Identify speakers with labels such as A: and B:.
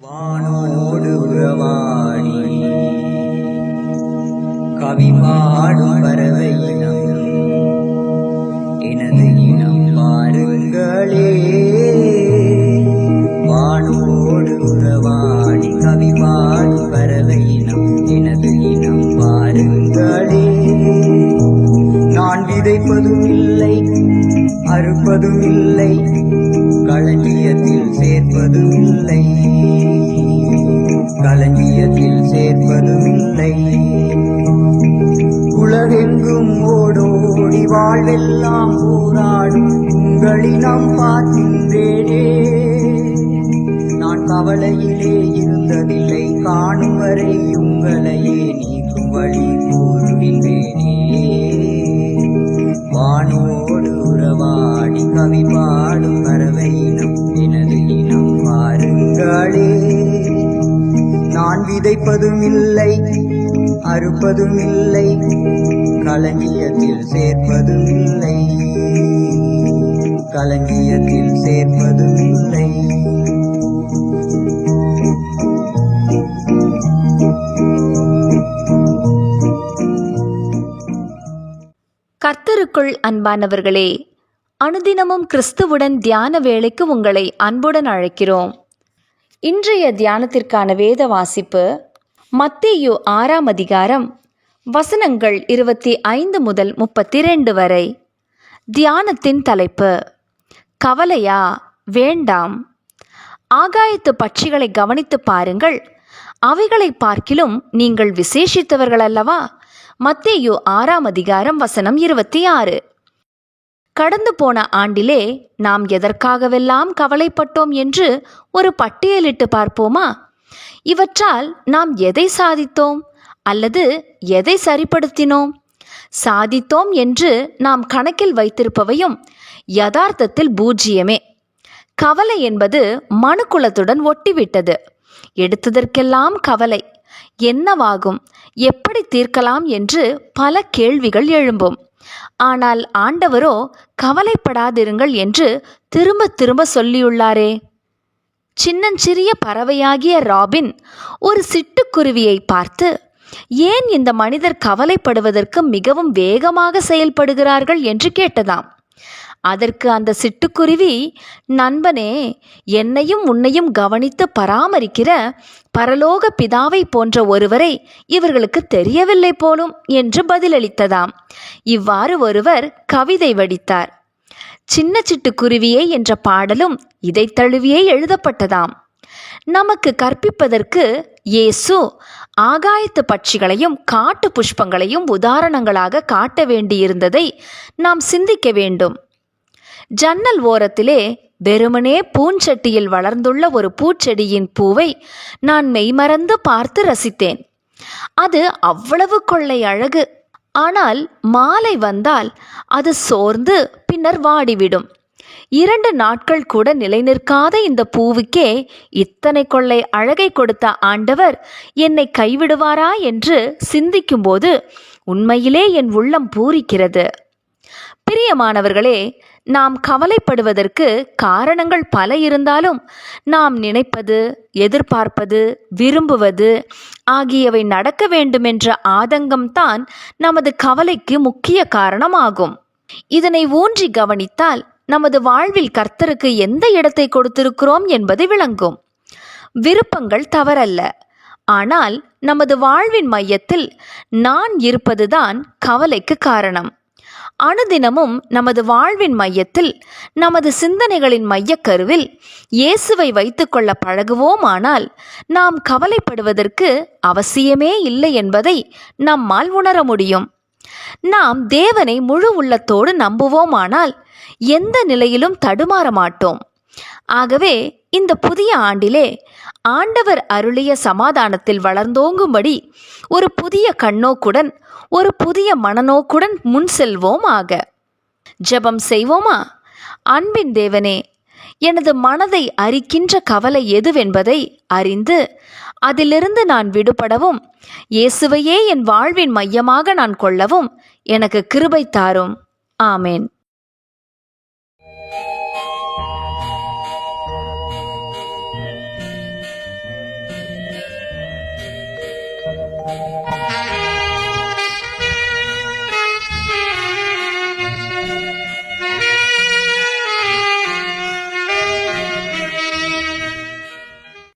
A: வானோடு உறவாடி கவி பாடும் பறவை இனம் எனது இனம் பாருங்களே. வானோடு உறவாடி கவி பாடும் பறவை இனம் எனது இனம் பாருங்களே. நான் விதைப்பதும் இல்லை அறுப்பதும் இல்லை களஞ்சியத்தில் சேர்ப்பதும் இல்லை களஞ்சியத்தில் சேர்ப்பதும் இல்லை. உலகெங்கும் ஓடோடி வாழ்வெல்லாம் போராடும் உங்களிடம் பார்க்கின்றேனே. நான் கவலையிலே இருந்ததில்லை காணும் வரை உங்களையே நீக்கும் வழி கூறுகின்றேனே. வானோடு உறவாடி கவி பாடும் பறவை இனம் எனது இனம் பாருங்களே. நான் விதைப்பதும் இல்லை அறுப்பதும் இல்லை களஞ்சியத்தில் சேர்ப்பதும் இல்லை களஞ்சியத்தில் சேர்ப்பதும் இல்லை.
B: கர்த்தருக்குள் அன்பானவர்களே, அனுதினமும் கிறிஸ்துவுடன் தியான வேளைக்கு உங்களை அன்புடன் அழைக்கிறோம். இன்றைய தியானத்திற்கான வேத வாசிப்பு மத்தேயு 6ஆம் அதிகாரம் வசனங்கள் 25 முதல் 32 வரை. தியானத்தின் தலைப்பு கவலையா வேண்டாம். ஆகாயத்து பட்சிகளை கவனித்து பாருங்கள், அவைகளை பார்க்கிலும் நீங்கள் விசேஷித்தவர்கள் அல்லவா? மத்தேயு 6ஆம் அதிகாரம் வசனம் 26. கடந்து போன ஆண்டிலே நாம் எதற்காகவெல்லாம் கவலைப்பட்டோம் என்று ஒரு பட்டியலிட்டு பார்ப்போமா? இவற்றால் நாம் எதை சாதித்தோம் அல்லது எதை சரிப்படுத்தினோம்? சாதித்தோம் என்று நாம் கணக்கில் வைத்திருப்பவையும் யதார்த்தத்தில் பூஜ்ஜியமே. கவலை என்பது மனுக்குலத்துடன் ஒட்டிவிட்டது. எடுத்ததற்கெல்லாம் கவலை. என்னவாகும், எப்படி தீர்க்கலாம் என்று பல கேள்விகள் எழும்பும். ஆனால் ஆண்டவரோ கவலைப்படாதிருங்கள் என்று திரும்ப திரும்ப சொல்லியுள்ளாரே. சின்னஞ்சிறிய பறவையாகிய ராபின் ஒரு சிட்டுக்குருவியை பார்த்து, ஏன் இந்த மனிதர் கவலைப்படுவதற்கு மிகவும் வேகமாக செயல்படுகிறார்கள் என்று கேட்டதாம். அதற்கு அந்த சிட்டுக்குருவி, நண்பனே, என்னையும் உன்னையும் கவனித்து பராமரிக்கிற பரலோக பிதாவை போன்ற ஒருவரை இவர்களுக்கு தெரியவில்லை போலும் என்று பதிலளித்ததாம். இவ்வாறு ஒருவர் கவிதை வடித்தார். சின்ன சிட்டுக்குருவியே என்ற பாடலும் இதை தழுவியே எழுதப்பட்டதாம். நமக்கு கற்பிப்பதற்கு இயேசு ஆகாயத்து பட்சிகளையும் காட்டு புஷ்பங்களையும் உதாரணங்களாக காட்ட வேண்டியிருந்ததை நாம் சிந்திக்க வேண்டும். ஜன்னல் ஓரத்திலே வெறுமனே பூஞ்சட்டியில் வளர்ந்துள்ள ஒரு பூச்செடியின் பூவை நான் மெய்மறந்து பார்த்து ரசித்தேன். அது அவ்வளவு கொள்ளை அழகு. ஆனால் மாலை வந்தால் அது சோர்ந்து பின்னர் வாடிவிடும். 2 நாட்கள் கூட நிலை நிற்காத இந்த பூவுக்கே இத்தனை கொள்ளை அழகை கொடுத்த ஆண்டவர் என்னை கைவிடுவாரா என்று சிந்திக்கும்போது உண்மையிலே என் உள்ளம் பூரிக்கிறது. பிரியமானவர்களே, நாம் கவலைப்படுவதற்கு காரணங்கள் பல இருந்தாலும் நாம் நினைப்பது, எதிர்பார்ப்பது, விரும்புவது ஆகியவை நடக்க வேண்டுமென்ற ஆதங்கம்தான் நமது கவலைக்கு முக்கிய காரணமாகும். இதனை ஊன்றி கவனித்தால் நமது வாழ்வில் கர்த்தருக்கு எந்த இடத்தை கொடுத்திருக்கிறோம் என்பது விளங்கும். விருப்பங்கள் தவறல்ல, ஆனால் நமது வாழ்வின் மையத்தில் நான் இருப்பதுதான் கவலைக்கு காரணம். அனுதினமும் நமது வாழ்வின் மையத்தில், நமது சிந்தனைகளின் மையக்கருவில் இயேசுவை வைத்துக்கொள்ள பழகுவோமானால் நாம் கவலைப்படுவதற்கு அவசியமே இல்லை என்பதை நம்மால் உணர முடியும். நாம் தேவனை முழு உள்ளத்தோடு நம்புவோமானால் எந்த நிலையிலும் தடுமாற மாட்டோம். ஆகவே இந்த புதிய ஆண்டிலே ஆண்டவர் அருளிய சமாதானத்தில் வளர்ந்தோங்கும்படி ஒரு புதிய கண்ணோக்குடன், ஒரு புதிய மனநோக்குடன் முன் செல்வோம் ஆக. ஜெபம் செய்வோமா? அன்பின் தேவனே, எனது மனதை அரிக்கின்ற கவலை எதுவென்பதை அறிந்து அதிலிருந்து நான் விடுபடவும், இயேசுவையே என் வாழ்வின் மையமாக நான் கொள்ளவும் எனக்கு கிருபை தாரும். ஆமேன்.